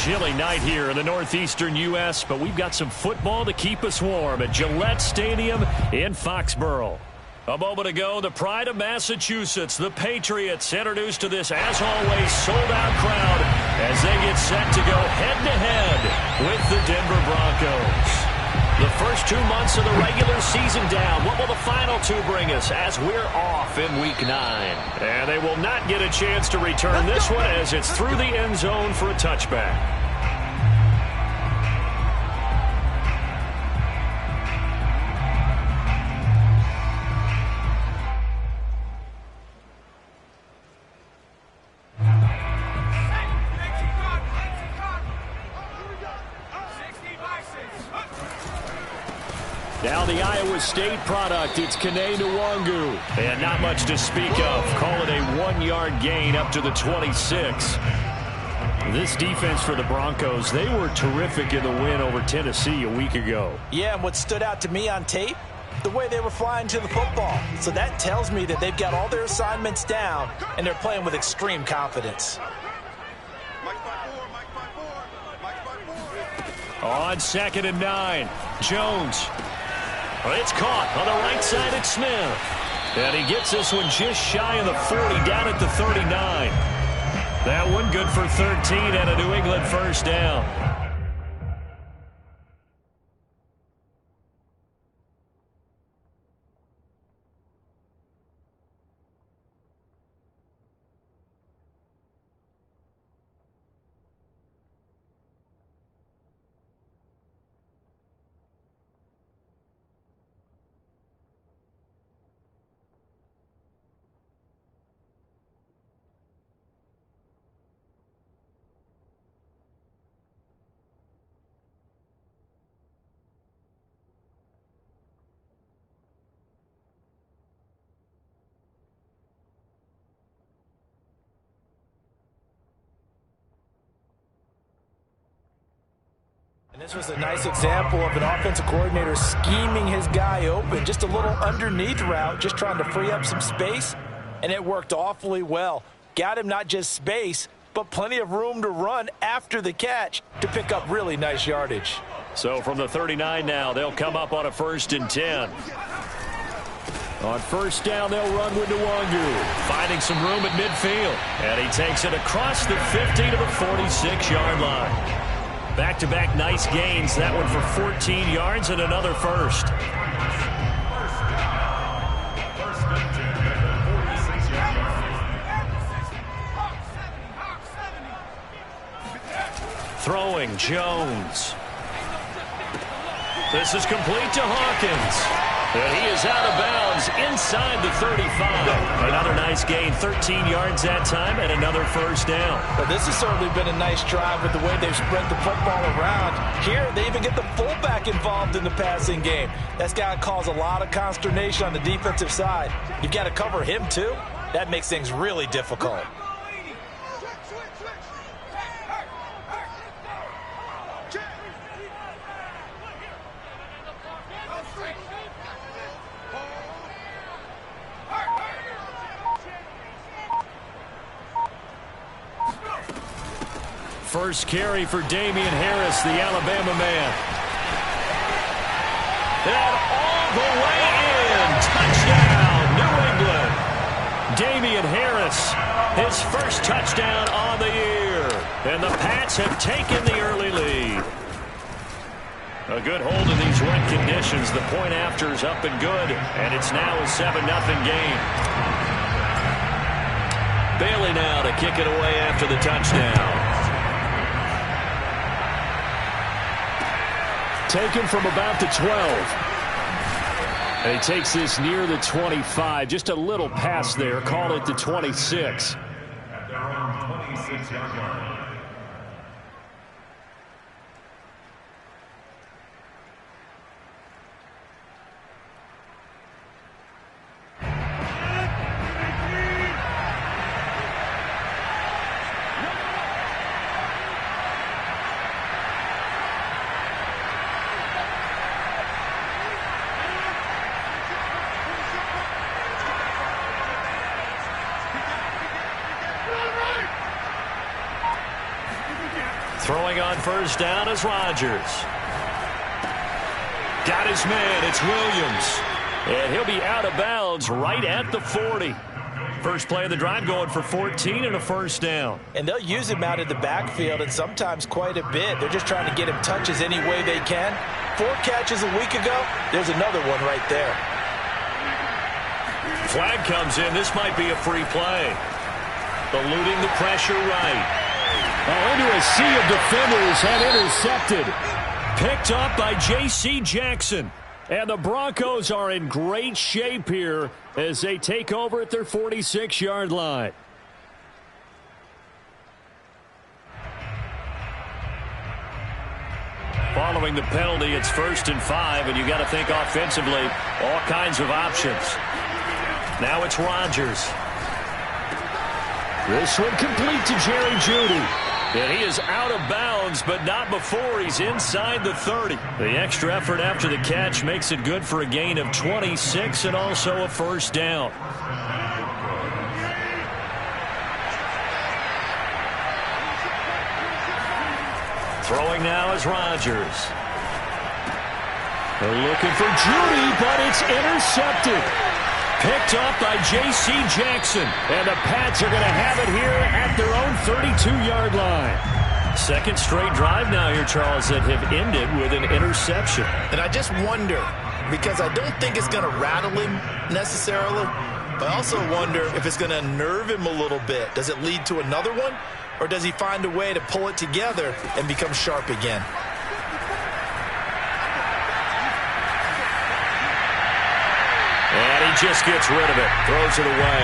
chilly night here in the northeastern U.S., but we've got some football to keep us warm at Gillette Stadium in Foxborough. A moment ago, the pride of Massachusetts, the Patriots, introduced to this, as always, sold-out crowd as they get set to go head-to-head with the Denver Broncos. The first 2 months of the regular season down. What will the final two bring us as we're off in Week 9? And they will not get a chance to return this one as it's through the end zone for a touchback. Now the Iowa State product, it's Kene Nwangu. And not much to speak of. Call it a 1-yard gain up to the 26. This defense for the Broncos, they were terrific in the win over Tennessee a week ago. Yeah, and what stood out to me on tape, the way they were flying to the football. So that tells me that they've got all their assignments down, and they're playing with extreme confidence. On 2nd and 9, Jones. It's caught on the right side at Smith. And he gets this one just shy of the 40, down at the 39. That one good for 13 and a New England first down. And this was a nice example of an offensive coordinator scheming his guy open. Just a little underneath route, just trying to free up some space, and it worked awfully well. Got him not just space, but plenty of room to run after the catch to pick up really nice yardage. So from the 39 now, they'll come up on a 1st and 10. On first down, they'll run with Nwangu, finding some room at midfield. And he takes it across the 50 to the 46-yard line. Back-to-back nice gains. That one for 14 yards and another first. Throwing, Jones. This is complete to Hawkins. And he is out of bounds inside the 35. Another nice gain, 13 yards that time, and another first down. But this has certainly been a nice drive with the way they've spread the football around. Here, they even get the fullback involved in the passing game. That's got to cause a lot of consternation on the defensive side. You've got to cover him, too. That makes things really difficult. First carry for Damian Harris, the Alabama man. And all the way in. Touchdown, New England. Damian Harris, his first touchdown on the year. And the Pats have taken the early lead. A good hold in these wet conditions. The point after is up and good. And it's now a 7-0 game. Bailey now to kick it away after the touchdown. Taken from about the 12. And he takes this near the 25. Just a little pass there. Call it the 26. At their own 26-yard line. Throwing on first down is Rodgers. Got his man. It's Williams. And he'll be out of bounds right at the 40. First play of the drive going for 14 and a first down. And they'll use him out of the backfield and sometimes quite a bit. They're just trying to get him touches any way they can. 4 catches a week ago. There's another one right there. Flag comes in. This might be a free play. Eluding the pressure right. Into a sea of defenders and intercepted. Picked up by J.C. Jackson. And the Broncos are in great shape here as they take over at their 46-yard line. Following the penalty, it's 1st and 5, and you got to think offensively, all kinds of options. Now it's Rodgers. This one complete to Jerry Jeudy. And he is out of bounds, but not before he's inside the 30. The extra effort after the catch makes it good for a gain of 26 and also a first down. Throwing now is Rodgers. They're looking for Jeudy, but it's intercepted. Picked up by J.C. Jackson. And the Pats are going to have it here at their own 32-yard line. Second straight drive now here, Charles, that have ended with an interception. And I just wonder, because I don't think it's going to rattle him necessarily, but I also wonder if it's going to nerve him a little bit. Does it lead to another one, or does he find a way to pull it together and become sharp again? And he just gets rid of it. Throws it away.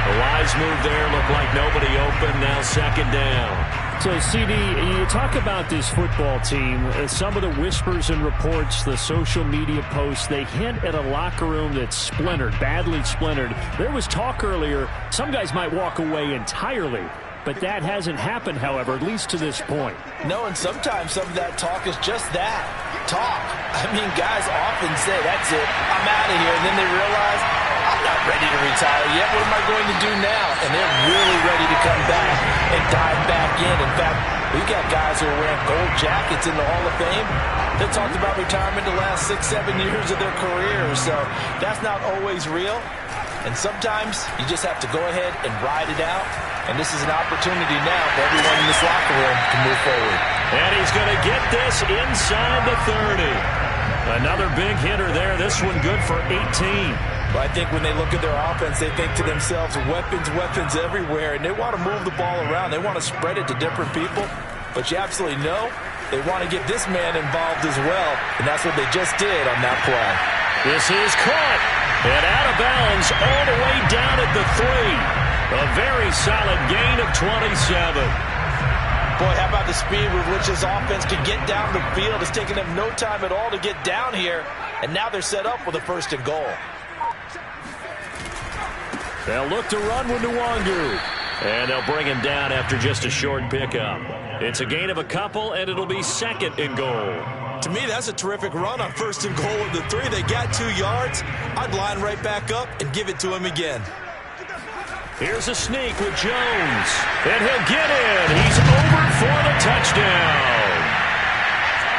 A wise move there. Looked like nobody open. Now second down. So, CD, you talk about this football team. Some of the whispers and reports, the social media posts, they hint at a locker room that's splintered, badly splintered. There was talk earlier, some guys might walk away entirely. But that hasn't happened, however, at least to this point. No, and sometimes some of that talk is just that. Talk. I mean, guys often say, that's it, I'm out of here. And then they realize, I'm not ready to retire yet. What am I going to do now? And they're really ready to come back and dive back in. In fact, we've got guys who are wearing gold jackets in the Hall of Fame that talked about retirement the last 6-7 years of their careers. So that's not always real. And sometimes you just have to go ahead and ride it out. And this is an opportunity now for everyone in this locker room to move forward. And he's going to get this inside the 30. Another big hitter there. This one good for 18. Well, I think when they look at their offense, they think to themselves, weapons, weapons everywhere. And they want to move the ball around. They want to spread it to different people. But you absolutely know they want to get this man involved as well. And that's what they just did on that play. This is caught. And out of bounds all the way down at the 3. A very solid gain of 27. Boy, how about the speed with which this offense can get down the field? It's taken them no time at all to get down here. And now they're set up with a 1st and goal. They'll look to run with Nwangu. And they'll bring him down after just a short pickup. It's a gain of a couple, and it'll be 2nd and goal. To me, that's a terrific run on 1st and goal at the 3. They got 2 yards. I'd line right back up and give it to him again. Here's a sneak with Jones. And he'll get in. He's over for the touchdown.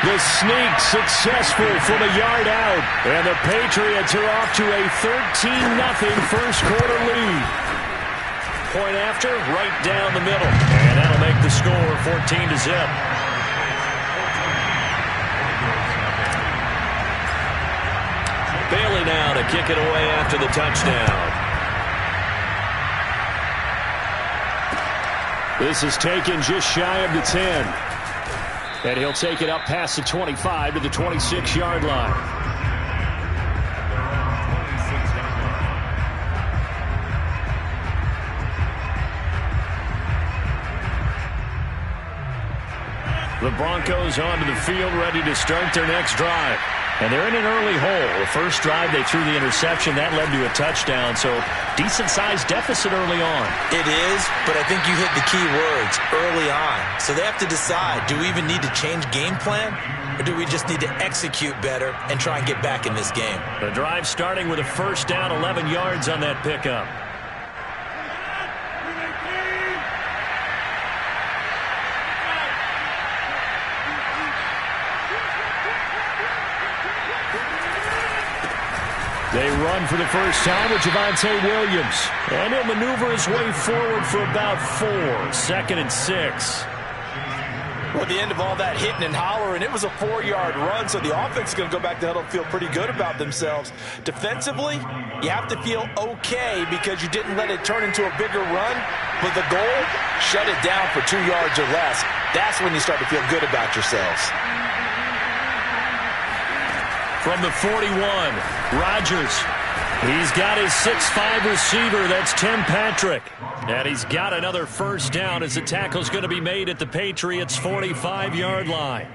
The sneak successful from a yard out. And the Patriots are off to a 13-0 first quarter lead. Point after, right down the middle. And that'll make the score 14-0. Bailey now to kick it away after the touchdown. This is taken just shy of the 10. And he'll take it up past the 25 to the 26-yard line. The Broncos onto the field, ready to start their next drive. And they're in an early hole. The first drive, they threw the interception. That led to a touchdown. So decent-sized deficit early on. It is, but I think you hit the key words, early on. So they have to decide, do we even need to change game plan? Or do we just need to execute better and try and get back in this game? The drive starting with a first down, 11 yards on that pickup. They run for the first time with Javonte Williams. And he'll maneuver his way forward for about 4. 2nd and 6. Well, at the end of all that hitting and hollering, it was a 4-yard run, so the offense is going to go back to huddle and feel pretty good about themselves. Defensively, you have to feel okay because you didn't let it turn into a bigger run, but the goal, shut it down for 2 yards or less. That's when you start to feel good about yourselves. From the 41, Rodgers. He's got his 6'5 receiver. That's Tim Patrick. And he's got another first down as the tackle's going to be made at the Patriots' 45-yard line.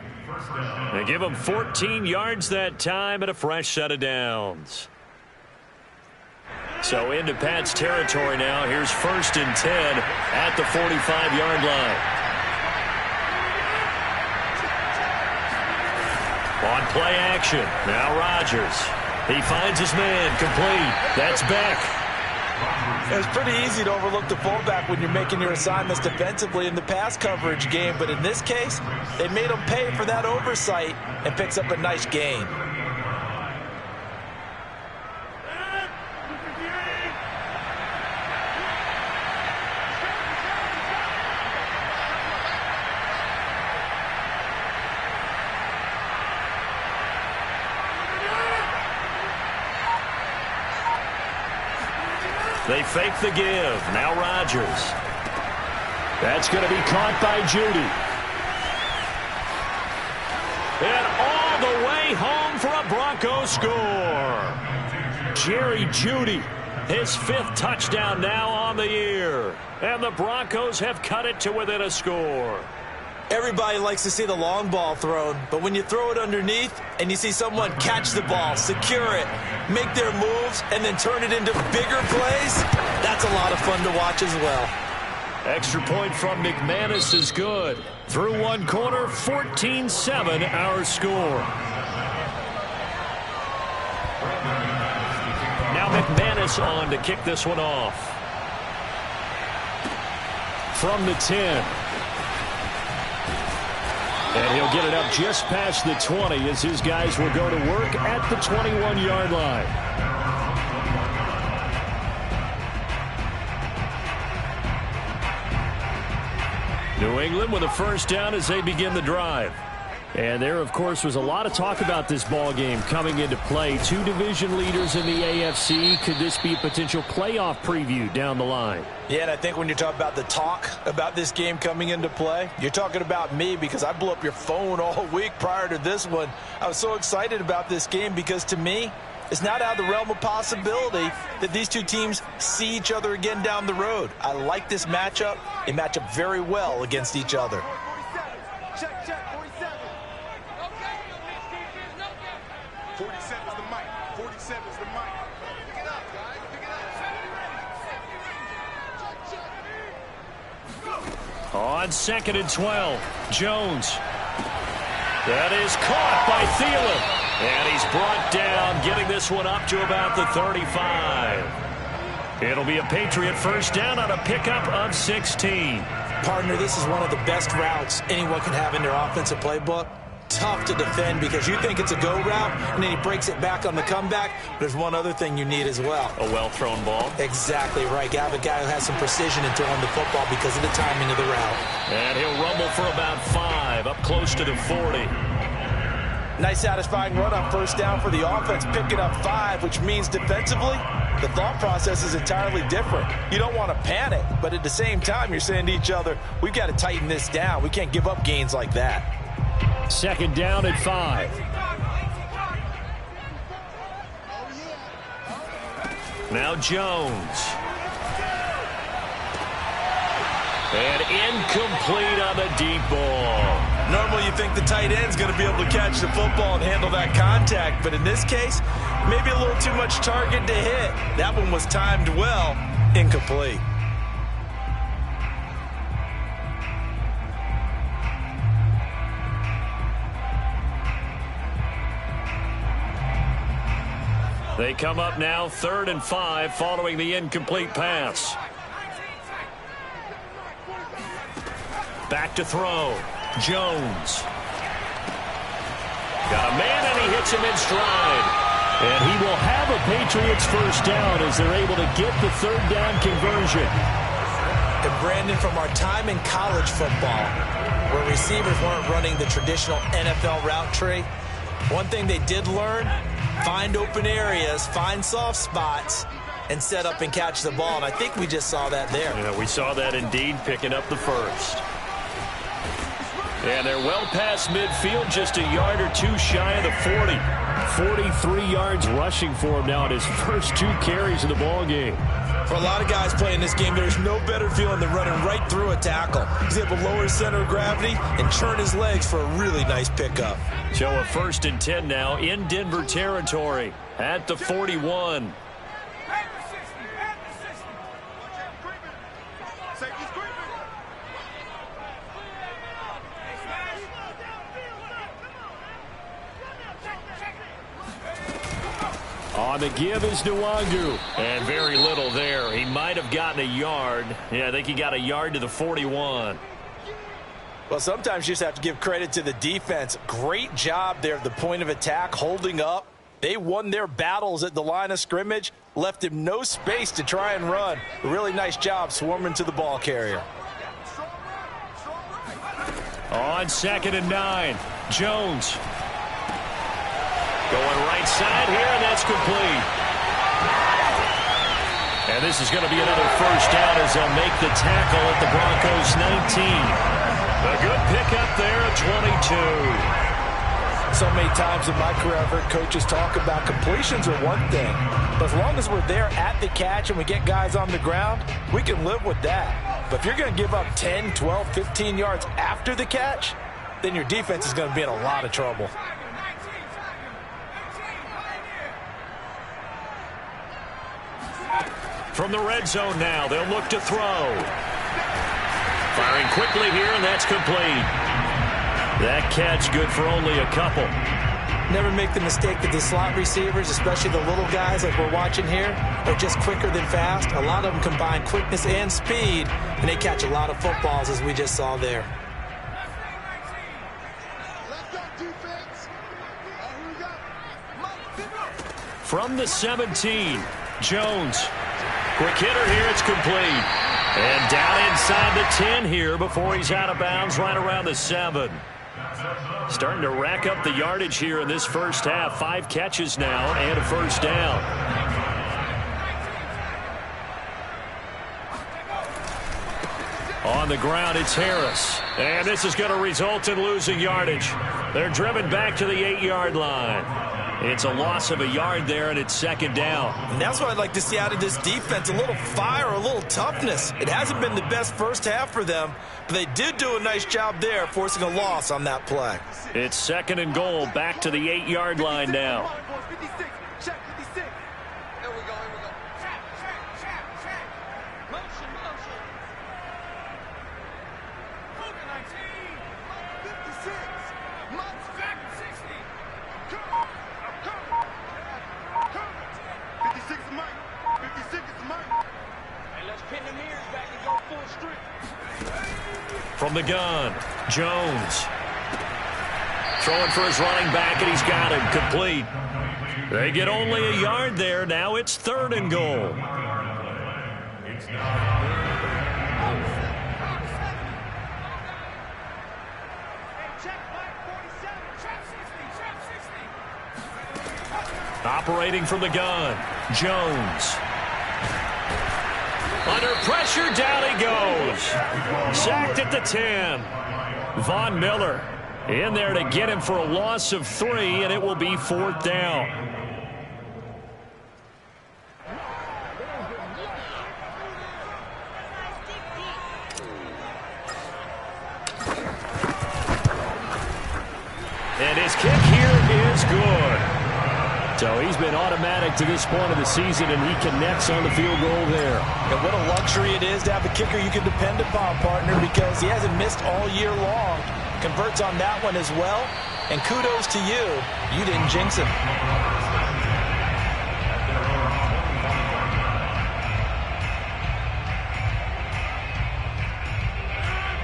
They give him 14 yards that time and a fresh set of downs. So into Pat's territory now. Here's 1st and 10 at the 45-yard line. On play action. Now Rodgers. He finds his man complete. That's Beck. It's pretty easy to overlook the fullback when you're making your assignments defensively in the pass coverage game, but in this case, they made him pay for that oversight and picks up a nice gain. They fake the give. Now Rodgers. That's going to be caught by Judy. And all the way home for a Broncos score. Jerry Judy, his 5th touchdown now on the year. And the Broncos have cut it to within a score. Everybody likes to see the long ball thrown, but when you throw it underneath and you see someone catch the ball, secure it, make their moves, and then turn it into bigger plays, that's a lot of fun to watch as well. Extra point from McManus is good. Through one quarter, 14-7 our score. Now McManus on to kick this one off. From the 10. And he'll get it up just past the 20 as his guys will go to work at the 21-yard line. New England with a first down as they begin the drive. And there, of course, was a lot of talk about this ball game coming into play. 2 division leaders in the AFC. Could this be a potential playoff preview down the line? Yeah, and I think when you're talking about the talk about this game coming into play, you're talking about me because I blew up your phone all week prior to this one. I was so excited about this game because, to me, it's not out of the realm of possibility that these two teams see each other again down the road. I like this matchup. They match up very well against each other. Check, check, 47. 47 is the mic. 47 is the mic. Pick it up, guys. Pick it up. On 2nd and 12, Jones. That is caught by Thielen. And he's brought down, getting this one up to about the 35. It'll be a Patriot first down on a pickup of 16. Partner, this is one of the best routes anyone can have in their offensive playbook. Tough to defend because you think it's a go route, and then he breaks it back on the comeback. There's one other thing you need as well. A well-thrown ball. Exactly right. You have a guy who has some precision in throwing the football because of the timing of the route. And he'll rumble for about 5, up close to the 40. Nice satisfying run on first down for the offense, picking up 5, which means defensively, the thought process is entirely different. You don't want to panic, but at the same time, you're saying to each other, we've got to tighten this down. We can't give up gains like that. 2nd down at 5. Now Jones. And incomplete on the deep ball. Normally you think the tight end's going to be able to catch the football and handle that contact, but in this case, maybe a little too much target to hit. That one was timed well, incomplete. They come up now 3rd and 5 following the incomplete pass. Back to throw. Jones. Got a man and he hits him in stride. And he will have a Patriots first down as they're able to get the third down conversion. And Brandon, from our time in college football, where receivers weren't running the traditional NFL route tree, one thing they did learn, find open areas, find soft spots, and set up and catch the ball. And I think we just saw that there. Yeah, we saw that indeed, picking up the first. And they're well past midfield, just a yard or two shy of the 40. 43 yards rushing for him now in his first 2 carries of the ball game. For a lot of guys playing this game, there's no better feeling than running right through a tackle. He's able to lower his center of gravity and churn his legs for a really nice pickup. So a 1st and 10 now in Denver territory at the 41. On the give is Nwangu. And very little there. He might have gotten a yard. Yeah, I think he got a yard to the 41. Well, sometimes you just have to give credit to the defense. Great job there at the point of attack, holding up. They won their battles at the line of scrimmage, left him no space to try and run. A really nice job swarming to the ball carrier. On 2nd and 9, Jones. Going right side here, and that's complete. And this is going to be another first down as they'll make the tackle at the Broncos 19. A good pickup there at 22. So many times in my career, I've heard coaches talk about completions are one thing. But as long as we're there at the catch and we get guys on the ground, we can live with that. But if you're going to give up 10, 12, 15 yards after the catch, then your defense is going to be in a lot of trouble. From the red zone now, they'll look to throw. Firing quickly here, and that's complete. That catch good for only a couple. Never make the mistake that the slot receivers, especially the little guys like we're watching here, are just quicker than fast. A lot of them combine quickness and speed, and they catch a lot of footballs, as we just saw there. From the 17, Jones. Quick hitter here, it's complete. And down inside the 10 here before he's out of bounds right around the 7. Starting to rack up the yardage here in this first half. 5 catches now and a first down. On the ground, it's Harris. And this is going to result in losing yardage. They're driven back to the 8-yard line. It's a loss of a yard there, and it's 2nd down. And that's what I'd like to see out of this defense, a little fire, a little toughness. It hasn't been the best first half for them, but they did do a nice job there, forcing a loss on that play. It's 2nd and goal, back to the 8-yard line now. From the gun, Jones. Throwing for his running back, and he's got him complete. They get only a yard there. Now it's 3rd and goal. Operating from the gun, Jones. Under pressure, down he goes. Sacked at the 10. Von Miller in there to get him for a loss of 3, and it will be 4th down. And his kick here is good. So he's been automatic to this point of the season, and he connects on the field goal there. And what a luxury it is to have a kicker you can depend upon, partner, because he hasn't missed all year long. Converts on that one as well. And kudos to you. You didn't jinx him.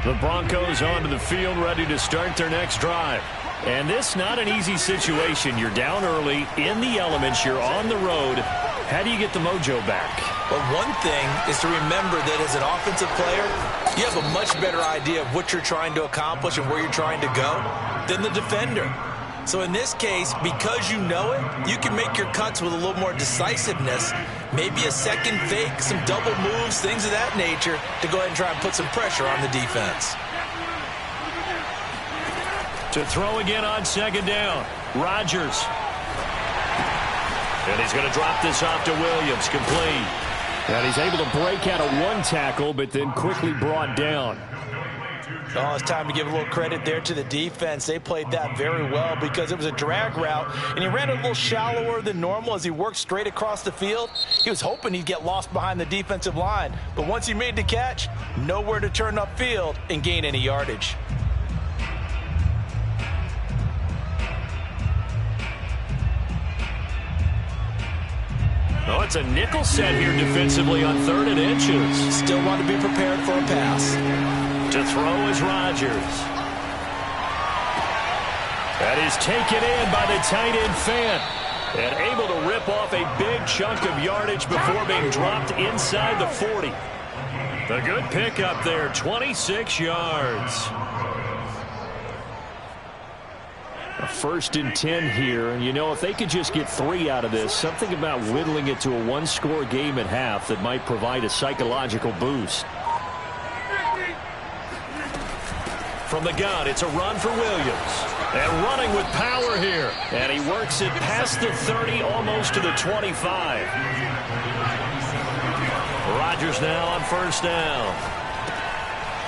The Broncos onto the field, ready to start their next drive. And this not an easy situation. You're down early, in the elements, you're on the road. How do you get the mojo back? Well, one thing is to remember that as an offensive player, you have a much better idea of what you're trying to accomplish and where you're trying to go than the defender. So in this case, because you know it, you can make your cuts with a little more decisiveness, maybe a second fake, some double moves, things of that nature, to go ahead and try and put some pressure on the defense. To throw again on second down, Rodgers. And he's going to drop this off to Williams, complete. And he's able to break out of one tackle, but then quickly brought down. Oh, it's time to give a little credit there to the defense. They played that very well because it was a drag route, and he ran a little shallower than normal as he worked straight across the field. He was hoping he'd get lost behind the defensive line, but once he made the catch, nowhere to turn upfield and gain any yardage. Oh, it's a nickel set here defensively on 3rd and inches. Still want to be prepared for a pass. To throw is Rodgers. That is taken in by the tight end Fant. And able to rip off a big chunk of yardage before being dropped inside the 40. A good pickup there, 26 yards. A 1st and 10 here. You know, if they could just get 3 out of this, something about whittling it to a one-score game at half that might provide a psychological boost. From the gun, it's a run for Williams. And running with power here. And he works it past the 30, almost to the 25. Rodgers now on 1st down.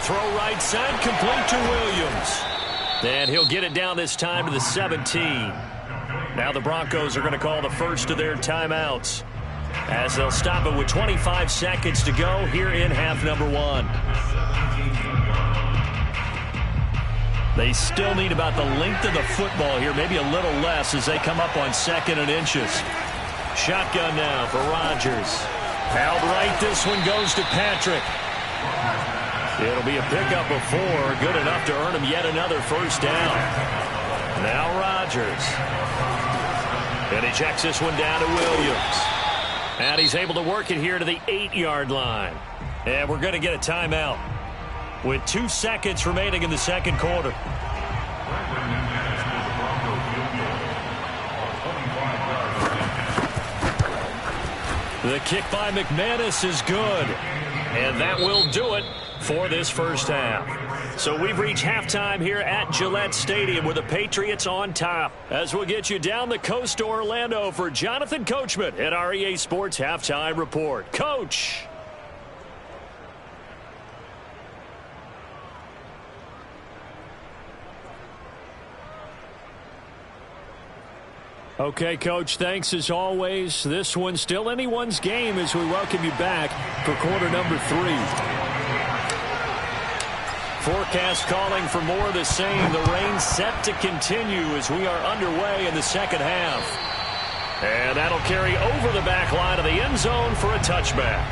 Throw right side, complete to Williams. And he'll get it down this time to the 17. Now the Broncos are going to call the first of their timeouts, as they'll stop it with 25 seconds to go here in half number 1. They still need about the length of the football here, maybe a little less as they come up on 2nd and inches. Shotgun now for Rodgers. Held right, this one goes to Patrick. It'll be a pickup of 4, good enough to earn him yet another 1st down. Now Rodgers. And he checks this one down to Williams. And he's able to work it here to the 8-yard line. And we're going to get a timeout with 2 seconds remaining in the 2nd quarter. The kick by McManus is good. And that will do it for this 1st half. So we've reached halftime here at Gillette Stadium with the Patriots on top. As we'll get you down the coast to Orlando for Jonathan Coachman at our EA Sports Halftime Report. Coach! Okay, Coach, thanks as always. This one's still anyone's game as we welcome you back for quarter number 3. Forecast calling for more of the same. The rain set to continue as we are underway in the 2nd half. And that'll carry over the back line of the end zone for a touchback.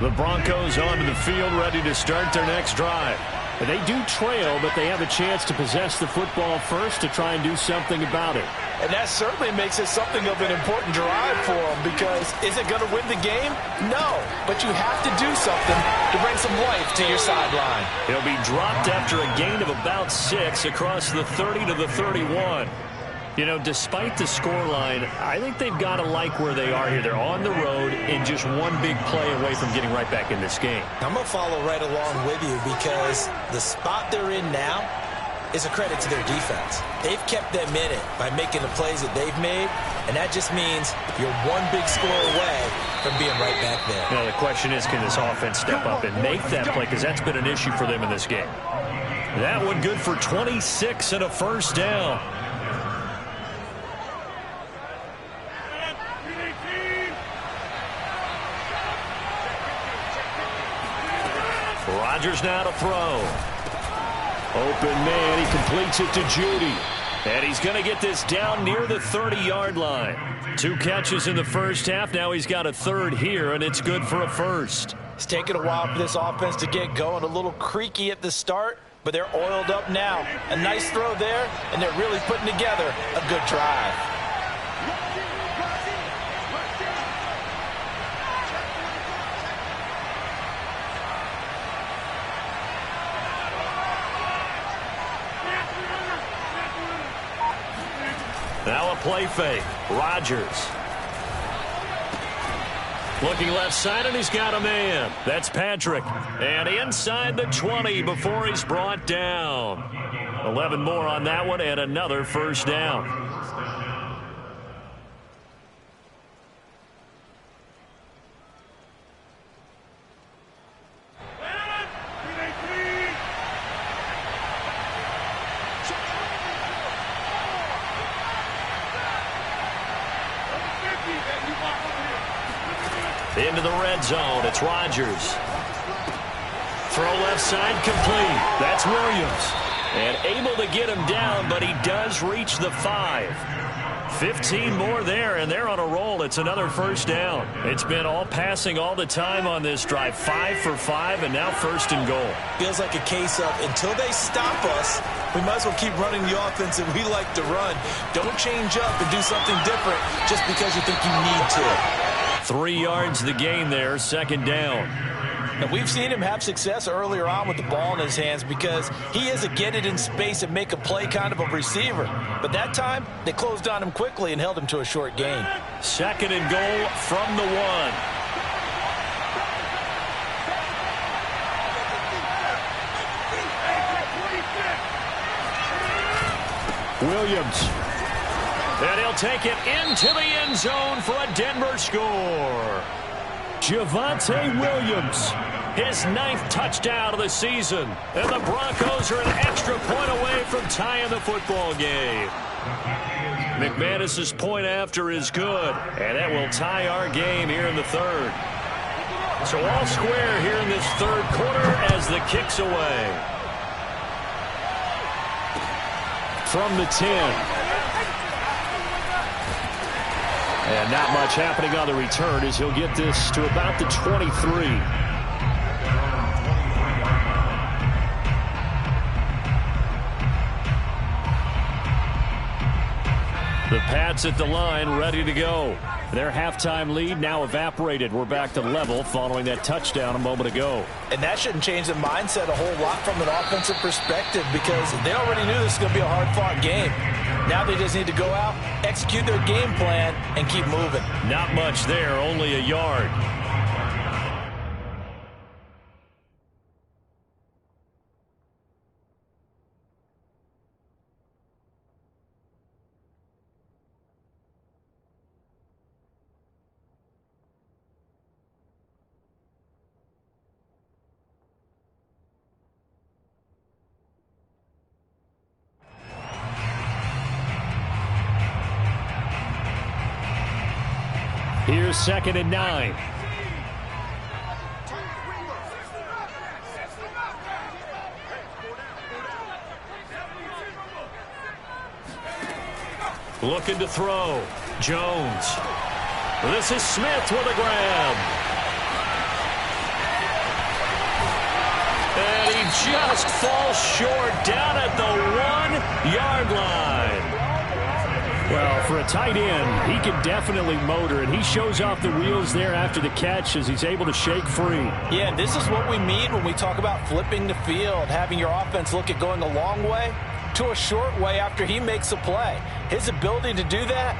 The Broncos onto the field, ready to start their next drive. They do trail, but they have a chance to possess the football first to try and do something about it. And that certainly makes it something of an important drive for them, because is it going to win the game? No, but you have to do something to bring some life to your sideline. He'll be dropped after a gain of about 6 across the 30 to the 31. You know, despite the scoreline, I think they've got to like where they are here. They're on the road and just one big play away from getting right back in this game. I'm going to follow right along with you, because the spot they're in now is a credit to their defense. They've kept them in it by making the plays that they've made, and that just means you're one big score away from being right back there. Now, the question is, can this offense step up and make that play, because that's been an issue for them in this game. That one good for 26 and a 1st down. Rodgers now to throw. Open man, he completes it to Judy. And he's going to get this down near the 30-yard line. 2 catches in the first half. Now he's got a third here, and it's good for a first. It's taken a while for this offense to get going. A little creaky at the start, but they're oiled up now. A nice throw there, and they're really putting together a good drive. Now a play fake. Rodgers. Looking left side, and he's got a man. That's Patrick. And inside the 20 before he's brought down. 11 more on that one, and another first down. Into the red zone. It's Rodgers. Throw left side complete. That's Williams. And able to get him down, but he does reach the 5. 15 more there, and they're on a roll. It's another first down. It's been all passing all the time on this drive. 5 for 5, and now first and goal. Feels like a case of until they stop us, we might as well keep running the offense that we like to run. Don't change up and do something different just because you think you need to. 3 yards the gain there, second down. And we've seen him have success earlier on with the ball in his hands because he is a get it in space and make a play kind of a receiver. But that time, they closed on him quickly and held him to a short gain. Second and goal from the 1. Williams. And he'll take it into the end zone for a Denver score. Javonte Williams, his 9th touchdown of the season. And the Broncos are an extra point away from tying the football game. McManus's point after is good, and that will tie our game here in the third. So all square here in this third quarter as the kick's away. From the 10. And not much happening on the return as he'll get this to about the 23. The Pats at the line, ready to go. Their halftime lead now evaporated. We're back to level following that touchdown a moment ago. And that shouldn't change the mindset a whole lot from an offensive perspective because they already knew this was going to be a hard-fought game. Now they just need to go out, execute their game plan, and keep moving. Not much there, only a yard. Here's 2nd and 9. Looking to throw. Jones. This is Smith with a grab. And he just falls short down at the 1-yard line. Well, for a tight end, he can definitely motor, and he shows off the wheels there after the catch as he's able to shake free. Yeah, this is what we mean when we talk about flipping the field, having your offense look at going a long way to a short way after he makes a play. His ability to do that,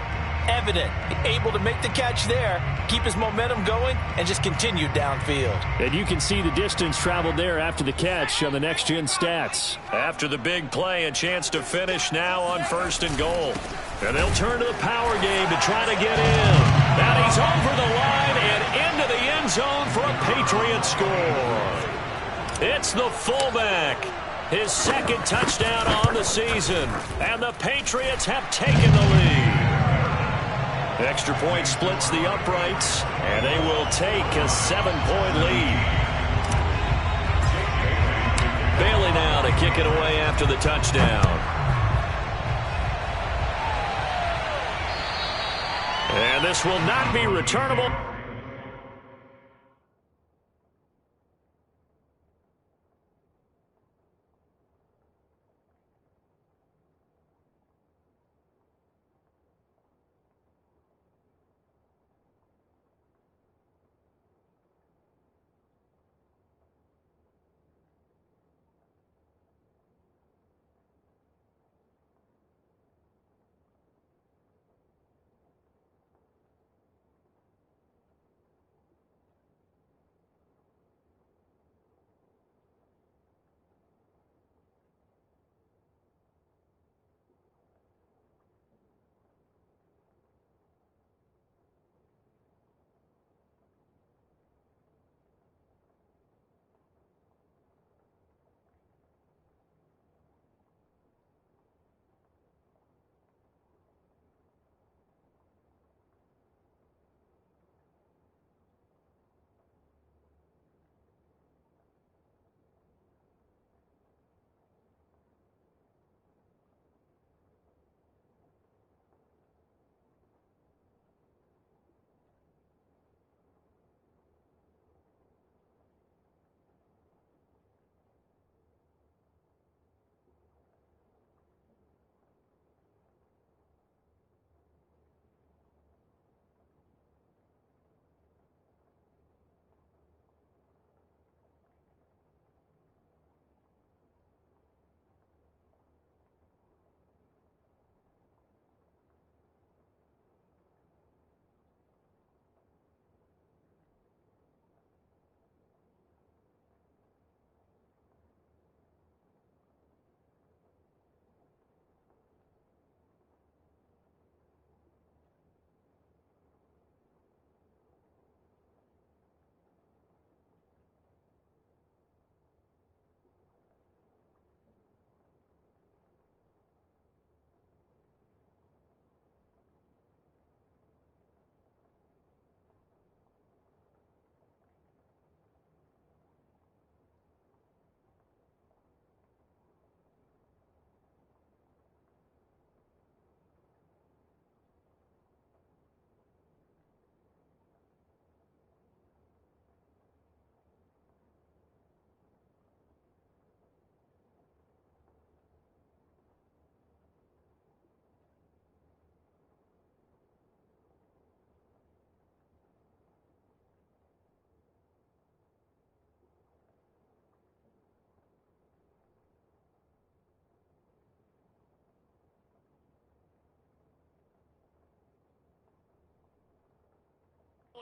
evident. Able to make the catch there, keep his momentum going, and just continue downfield. And you can see the distance traveled there after the catch on the next-gen stats. After the big play, a chance to finish now on 1st and goal. And they'll turn to the power game to try to get in. And he's over the line and into the end zone for a Patriot score. It's the fullback. His 2nd touchdown on the season. And the Patriots have taken the lead. Extra point splits the uprights, and they will take a 7-point lead. Bailey now to kick it away after the touchdown. And this will not be returnable.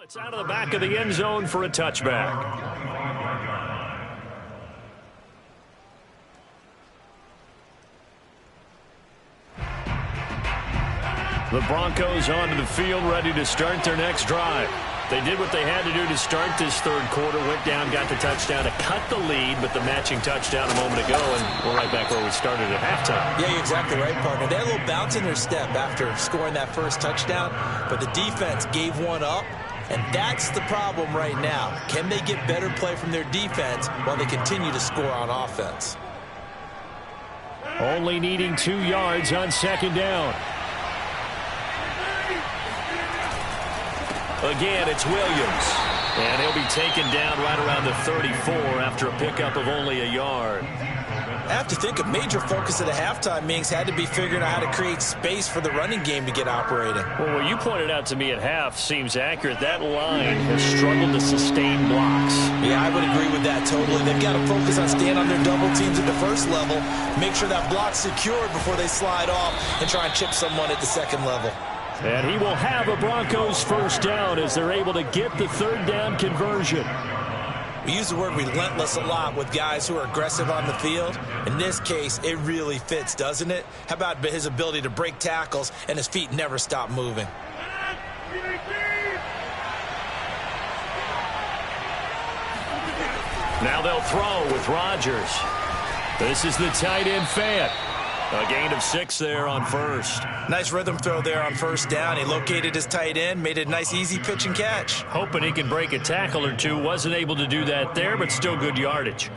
It's out of the back of the end zone for a touchback. The Broncos onto the field, ready to start their next drive. They did what they had to do to start this third quarter, went down, got the touchdown to cut the lead, but the matching touchdown a moment ago, and we're right back where we started at halftime. Yeah, you're exactly right, partner. They had a little bounce in their step after scoring that first touchdown, but the defense gave one up, and that's the problem right now. Can they get better play from their defense while they continue to score on offense? Only needing 2 yards on second down. Again, it's Williams. And he'll be taken down right around the 34 after a pickup of only a yard. I have to think a major focus of the halftime meetings had to be figuring out how to create space for the running game to get operating. Well, what you pointed out to me at half seems accurate. That line has struggled to sustain blocks. Yeah, I would agree with that totally. They've got to focus on staying on their double teams at the first level, make sure that block's secured before they slide off and try and chip someone at the second level. And he will have a Broncos first down as they're able to get the third down conversion. We use the word relentless a lot with guys who are aggressive on the field. In this case, it really fits, doesn't it? How about his ability to break tackles and his feet never stop moving? Now they'll throw with Rodgers. This is the tight end Fant. A gain of 6 there on first. Nice rhythm throw there on first down. He located his tight end, made it a nice easy pitch and catch. Hoping he can break a tackle or two. Wasn't able to do that there, but still good yardage.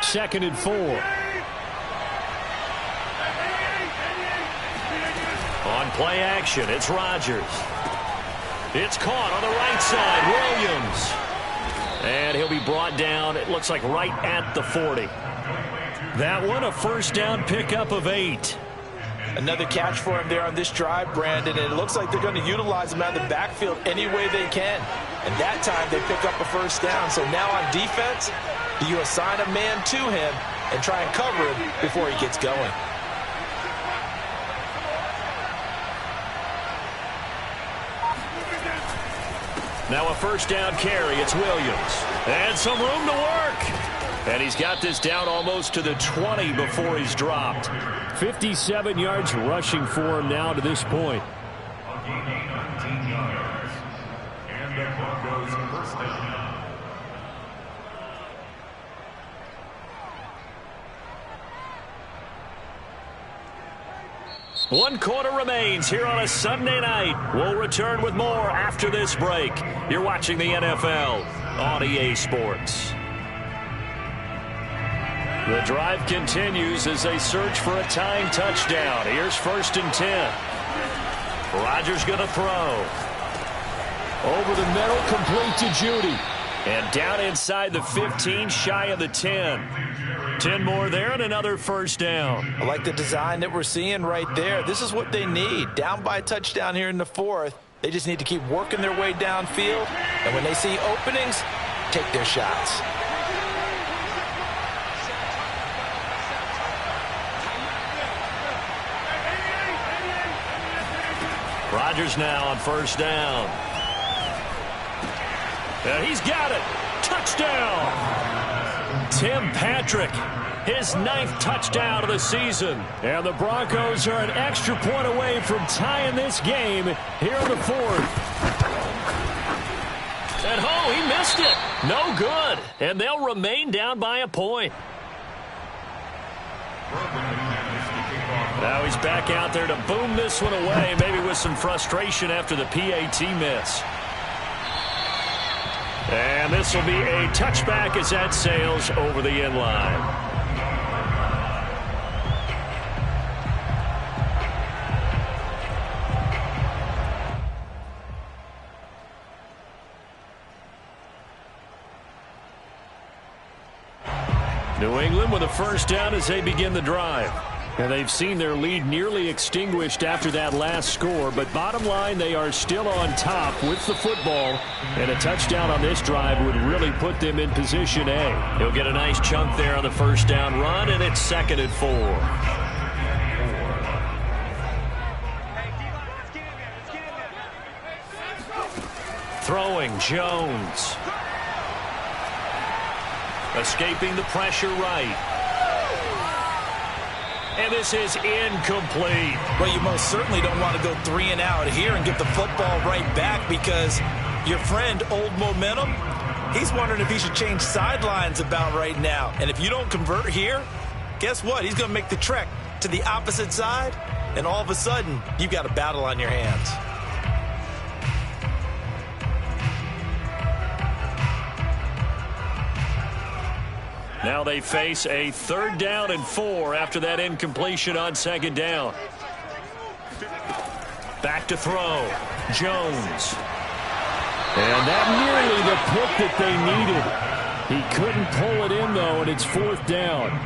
Second and 4. Play action. It's Rodgers. It's caught on the right side. Williams. And he'll be brought down, it looks like, right at the 40. That one, a first down pickup of 8. Another catch for him there on this drive, Brandon, and it looks like they're going to utilize him out of the backfield any way they can. And that time they pick up a first down. So now on defense, do you assign a man to him and try and cover him before he gets going? Now a first down carry. It's Williams. And some room to work. And he's got this down almost to the 20 before he's dropped. 57 yards rushing for him now to this point. A gain of 19 yards. And the Broncos first down. One quarter remains here on a Sunday night. We'll return with more after this break. You're watching the NFL on EA Sports. The drive continues as they search for a tying touchdown. Here's 1st and 10. Rodgers going to throw. Over the middle, complete to Judy. And down inside the 15, shy of the 10. 10 more there and another first down. I like the design that we're seeing right there. This is what they need. Down by a touchdown here in the 4th. They just need to keep working their way downfield. And when they see openings, take their shots. Rodgers now on first down. And he's got it. Touchdown. Tim Patrick, his 9th touchdown of the season. And the Broncos are an extra point away from tying this game here in the 4th. And he missed it. No good. And they'll remain down by a point. Now he's back out there to boom this one away, maybe with some frustration after the PAT miss. And this will be a touchback as that sails over the end line. New England with a first down as they begin the drive. And they've seen their lead nearly extinguished after that last score. But bottom line, they are still on top with the football. And a touchdown on this drive would really put them in position A. He'll get a nice chunk there on the first down run, and it's 2nd and 4. Throwing, Jones. Escaping the pressure right. And this is incomplete. Well, you most certainly don't want to go 3 and out here and get the football right back, because your friend, Old Momentum, he's wondering if he should change sidelines about right now. And if you don't convert here, guess what? He's going to make the trek to the opposite side, and all of a sudden, you've got a battle on your hands. Now they face a 3rd down and 4 after that incompletion on 2nd down. Back to throw. Jones. And that nearly the pick that they needed. He couldn't pull it in, though, and it's 4th down.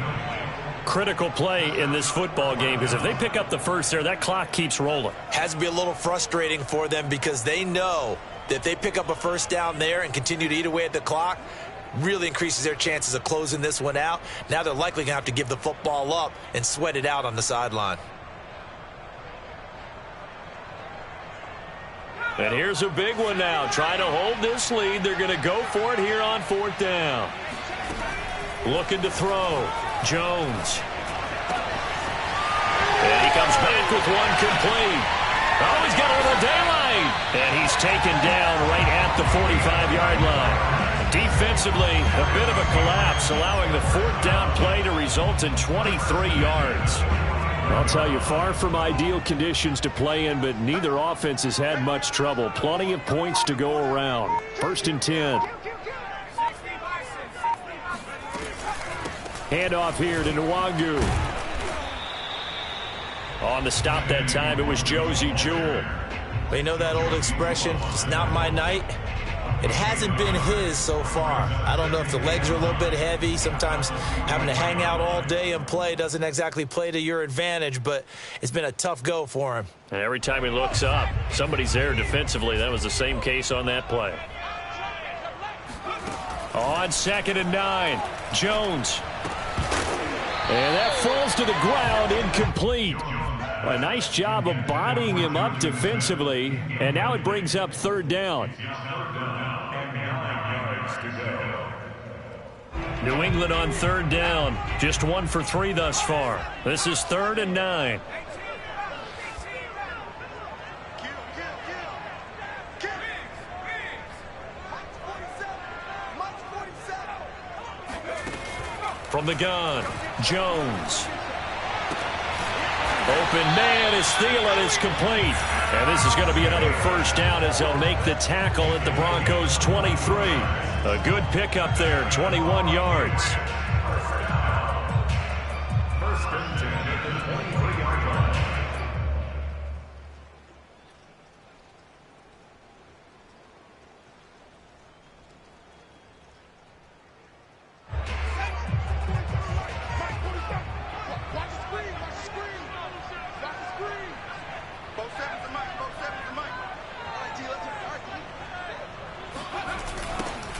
Critical play in this football game, because if they pick up the first there, that clock keeps rolling. Has to be a little frustrating for them, because they know that if they pick up a first down there and continue to eat away at the clock, really increases their chances of closing this one out. Now they're likely going to have to give the football up and sweat it out on the sideline. And here's a big one now. Trying to hold this lead. They're going to go for it here on 4th down. Looking to throw. Jones. And he comes back with one complete. Oh, he's got a little daylight. And he's taken down right at the 45-yard line. Defensively, a bit of a collapse, allowing the 4th down play to result in 23 yards. I'll tell you, far from ideal conditions to play in, but neither offense has had much trouble. Plenty of points to go around. 1st and 10. Handoff here to Nwangu. On the stop that time, it was Josie Jewell. Well, you know that old expression, it's not my night? It hasn't been his so far. I don't know if the legs are a little bit heavy. Sometimes having to hang out all day and play doesn't exactly play to your advantage, but it's been a tough go for him. And every time he looks up, somebody's there defensively. That was the same case on that play. On 2nd and 9, Jones. And that falls to the ground, incomplete. A nice job of bodying him up defensively, and now it brings up 3rd down. New England on 3rd down, just 1 for 3 thus far. This is 3rd and 9. From the gun, Jones. Open man is Thielen. It's complete. And this is going to be another 1st down as they'll make the tackle at the Broncos 23. A good pickup there, 21 yards. 1st and 10 at the 23-yard line.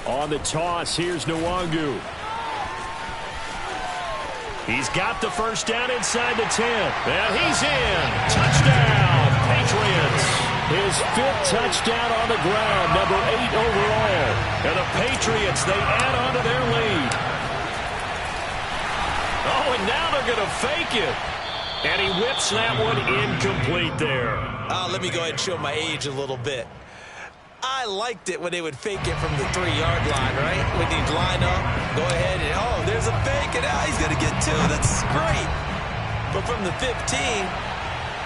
On the toss, here's Nwangu. He's got the 1st down inside the 10. And he's in. Touchdown, Patriots. His 5th touchdown on the ground, number 8 overall. And the Patriots, they add on to their lead. Oh, and now they're going to fake it. And he whips that one incomplete there. Let me go ahead and show my age a little bit. I liked it when they would fake it from the 3-yard line, right? When he'd line up, go ahead, and oh, there's a fake, and he's going to get 2. That's great. But from the 15,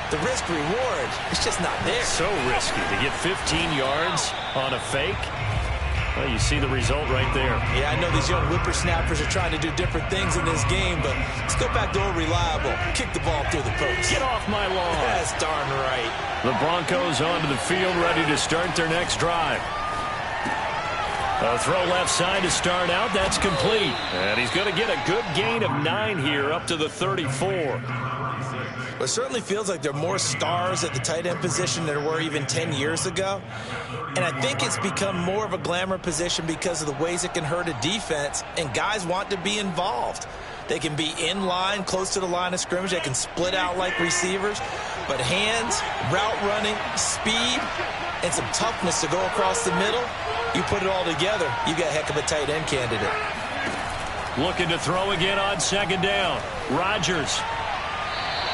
the risk-reward, it's just not there. So risky to get 15 yards on a fake. Well, you see the result right there. Yeah, I know these young whippersnappers are trying to do different things in this game, but let's go back to old reliable. Kick the ball through the post. Get off my lawn. That's darn right. The Broncos onto the field, ready to start their next drive. A throw left side to start out. That's complete. And he's going to get a good gain of 9 here up to the 34. It certainly feels like there are more stars at the tight end position than there were even 10 years ago. And I think it's become more of a glamour position because of the ways it can hurt a defense, and guys want to be involved. They can be in line, close to the line of scrimmage. They can split out like receivers. But hands, route running, speed, and some toughness to go across the middle, you put it all together, you got a heck of a tight end candidate. Looking to throw again on 2nd down. Rodgers.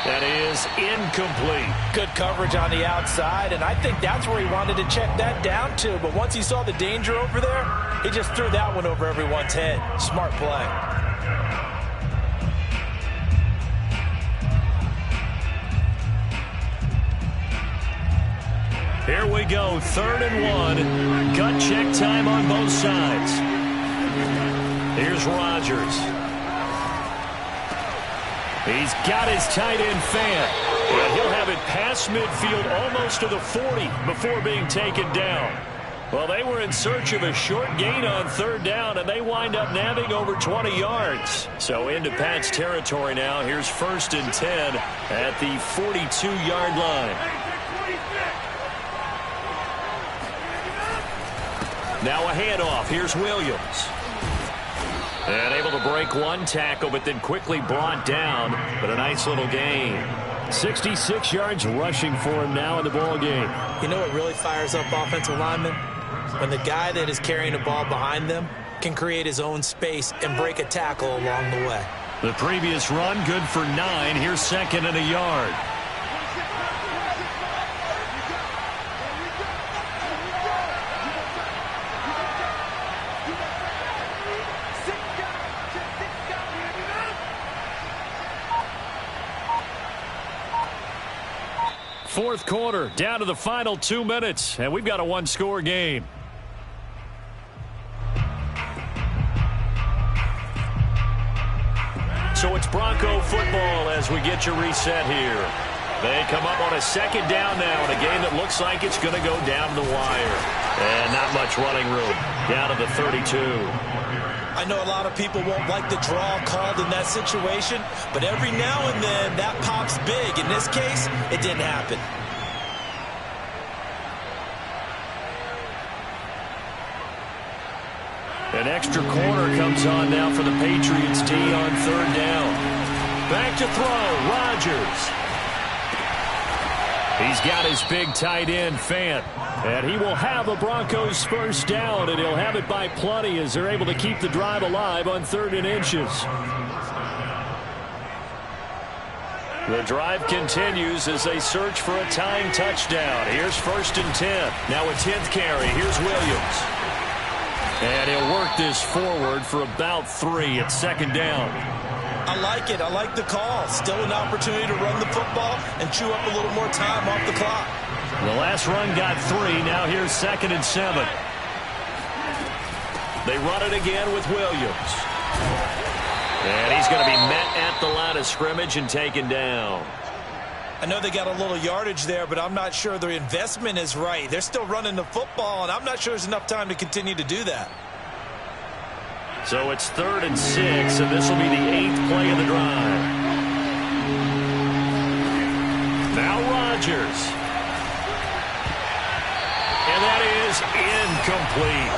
That is incomplete. Good coverage on the outside, and I think that's where he wanted to check that down to. But once he saw the danger over there, he just threw that one over everyone's head. Smart play. Here we go, 3rd and 1. Gut check time on both sides. Here's Rodgers. He's got his tight end fan. And he'll have it past midfield almost to the 40 before being taken down. Well, they were in search of a short gain on 3rd down, and they wind up nabbing over 20 yards. So into Pats territory now. Here's 1st and 10 at the 42-yard line. Now a handoff. Here's Williams. And able to break one tackle, but then quickly brought down. But a nice little gain. 66 yards rushing for him now in the ball game. You know what really fires up offensive linemen? When the guy that is carrying the ball behind them can create his own space and break a tackle along the way. The previous run, good for 9. Here's 2nd and a yard. Fourth quarter, down to the final 2 minutes, and we've got a one-score game. So it's Bronco football as we get you reset here. They come up on a second down now in a game that looks like it's going to go down the wire. And not much running room. Down to the 32. I know a lot of people won't like the draw called in that situation, but every now and then that pops big. In this case, it didn't happen. An extra corner comes on now for the Patriots D on third down. Back to throw, Rodgers. He's got his big tight end, Fant. And he will have a Broncos first down, and he'll have it by plenty as they're able to keep the drive alive on 3rd and inches. The drive continues as they search for a tying touchdown. Here's 1st and 10. Now a 10th carry. Here's Williams. And he'll work this forward for about 3 at 2nd down. I like it. I like the call. Still an opportunity to run the football and chew up a little more time off the clock. The last run got 3. Now here's 2nd and 7. They run it again with Williams. And he's going to be met at the line of scrimmage and taken down. I know they got a little yardage there, but I'm not sure their investment is right. They're still running the football, and I'm not sure there's enough time to continue to do that. So it's 3rd and 6, and this will be the 8th play of the drive. Now Rodgers. And that is incomplete.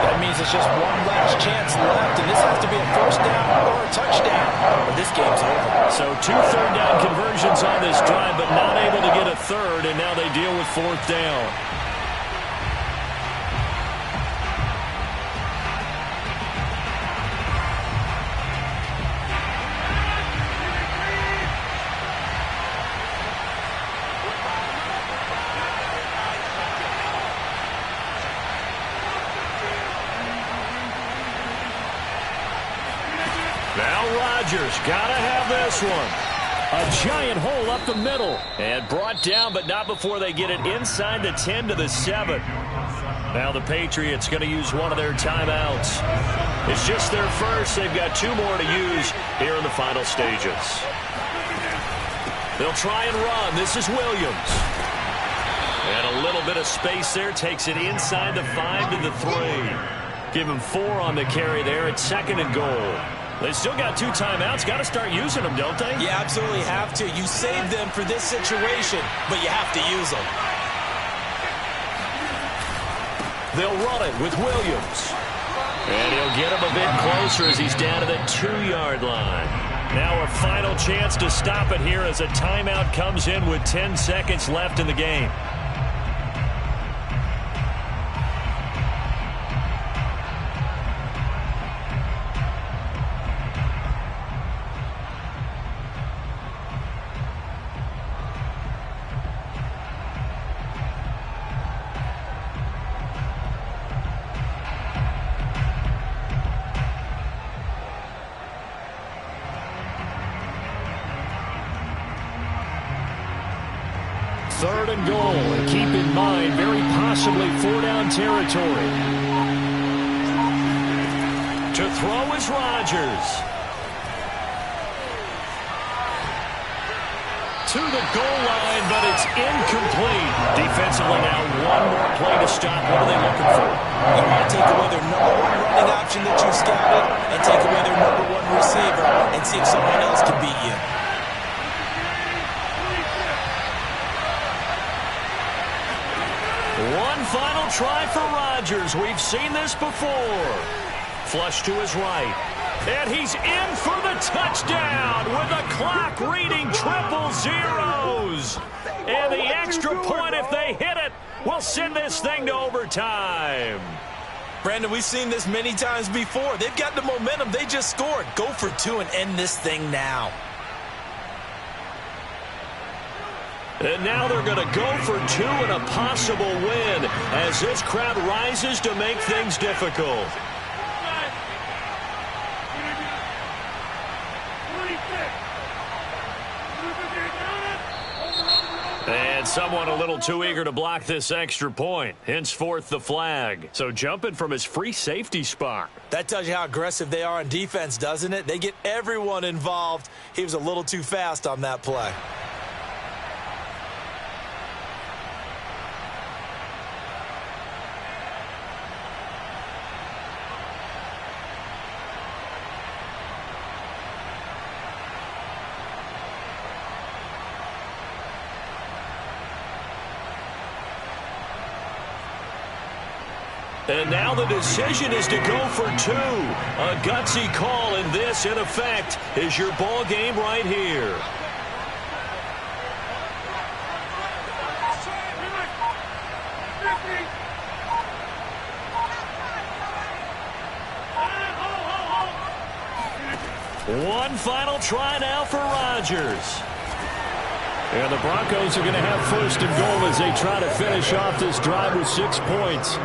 That means it's just one last chance left, and this has to be a first down or a touchdown, or this game's over. So 2 third-down conversions on this drive, but not able to get a third, and now they deal with 4th down. Rodgers gotta have this one. A giant hole up the middle. And brought down, but not before they get it inside the 10 to the 7. Now the Patriots going to use one of their timeouts. It's just their first. They've got 2 more to use here in the final stages. They'll try and run. This is Williams. And a little bit of space there. Takes it inside the 5 to the 3. Give him 4 on the carry there at 2nd and goal. They still got 2 timeouts. Got to start using them, don't they? You absolutely have to. You save them for this situation, but you have to use them. They'll run it with Williams. And he'll get him a bit closer as he's down to the 2-yard line. Now a final chance to stop it here as a timeout comes in with 10 seconds left in the game. Third and goal, and keep in mind, very possibly 4-down territory. To throw is Rodgers. To the goal line, but it's incomplete. Defensively now, 1 more play to stop. What are they looking for? You want to take away their number 1 running option that you scouted and take away their number 1 receiver and see if someone else can beat you. One final try for Rodgers. We've seen this before. Flush to his right. And he's in for the touchdown with the clock reading 000. And the extra point, if they hit it, will send this thing to overtime. Brandon, we've seen this many times before. They've got the momentum. They just scored. Go for 2 and end this thing now. And now they're going to go for 2 and a possible win as this crowd rises to make things difficult. And someone a little too eager to block this extra point. Henceforth the flag. So jumping from his free safety spot. That tells you how aggressive they are on defense, doesn't it? They get everyone involved. He was a little too fast on that play. And now the decision is to go for two. A gutsy call, and this, in effect, is your ball game right here. One final try now for Rodgers. And the Broncos are going to have first and goal as they try to finish off this drive with 6 points.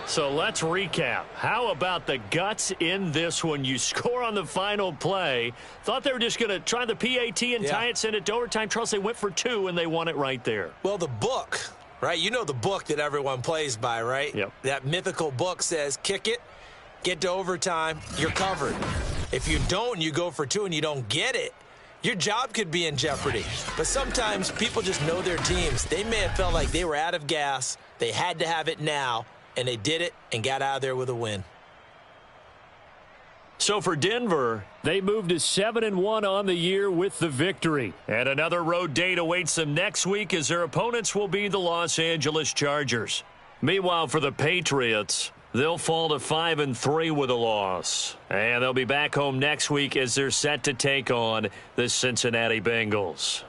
So let's recap. How about the guts in this one? You score on the final play. Thought they were just going to try the PAT and tie it, send it to overtime. Charles, they went for two, and they won it right there. Well, the book, right? You know the book that everyone plays by, right? Yep. That mythical book says, kick it, get to overtime, you're covered. If you don't, you go for two and you don't get it, your job could be in jeopardy. But sometimes people just know their teams. They may have felt like they were out of gas. They had to have it now, and they did it and got out of there with a win. So for Denver, they moved to 7-1 on the year with the victory. And another road date awaits them next week as their opponents will be the Los Angeles Chargers. Meanwhile, for the Patriots, they'll fall to 5-3 with a loss. And they'll be back home next week as they're set to take on the Cincinnati Bengals.